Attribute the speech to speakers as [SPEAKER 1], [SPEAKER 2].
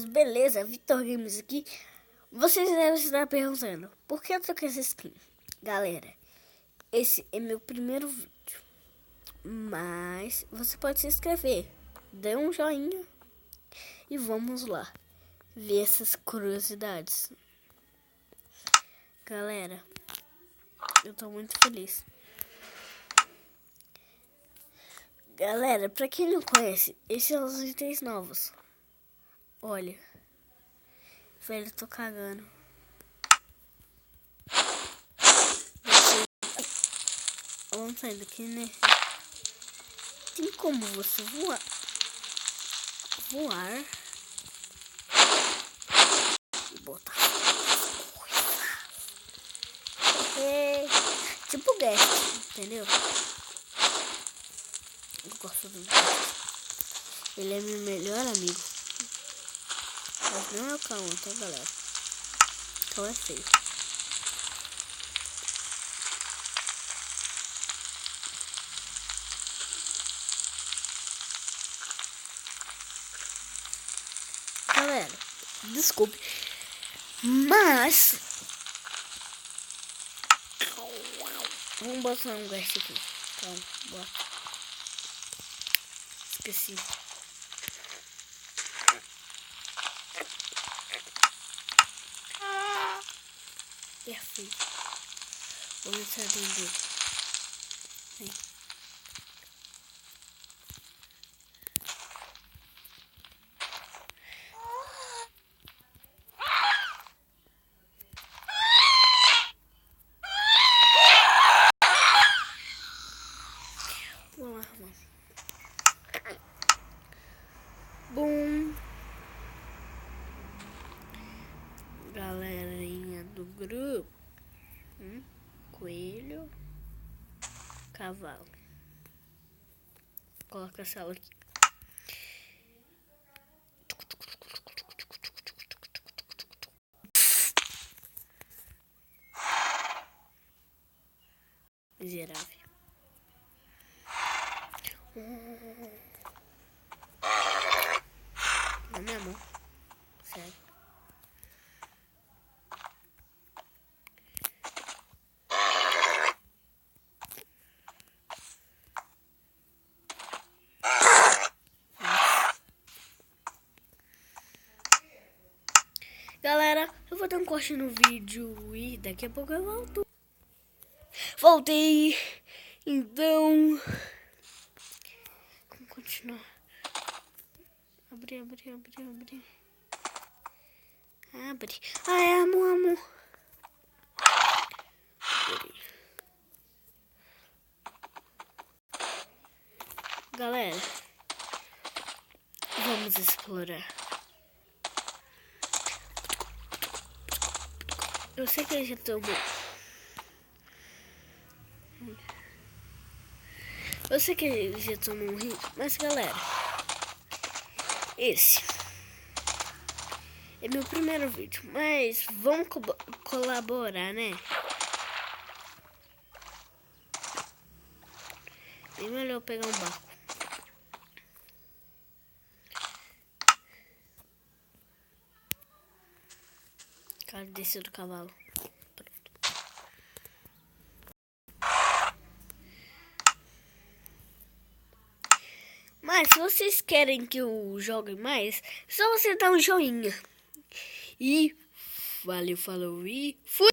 [SPEAKER 1] Beleza, Vitor Games aqui. Vocês devem estar perguntando, por que eu troquei essa skin? Galera, esse é meu primeiro vídeo, mas você pode se inscrever, dê um joinha e vamos lá ver essas curiosidades. Galera, eu tô muito feliz. Galera, pra quem não conhece, esses são os itens novos. Olha, velho, tô cagando. Vamos sair daqui, né? Tem como você voar e botar tipo guest, entendeu? Eu gosto do guest. Ele é meu melhor amigo. Mas não é o Cão, tá, galera? Cão é feio. Galera, desculpe, mas vamos botar um guest aqui. Calma, bota. Esqueci. Perfeito. Vamos entrar dentro dele. Vem. Vamos lá, vamos. Bom. Galerinha do grupo. Coelho. Cavalo. Coloca essa sala aqui. Miserável. Na minha mão. Sério. Galera, eu vou dar um corte no vídeo e daqui a pouco eu volto. Voltei. Então, vamos continuar. Abrir. Abre. Ai, amor. Abre. Galera, vamos explorar. Eu sei que ele já tomou. Eu sei que ele já tomou um hit, mas galera, esse é meu primeiro vídeo, mas vamos colaborar, né? Bem melhor pegar um barco. Cara, desceu do cavalo. Pronto. Mas se vocês querem que eu jogue mais, é só você dar um joinha. E valeu, falou e fui!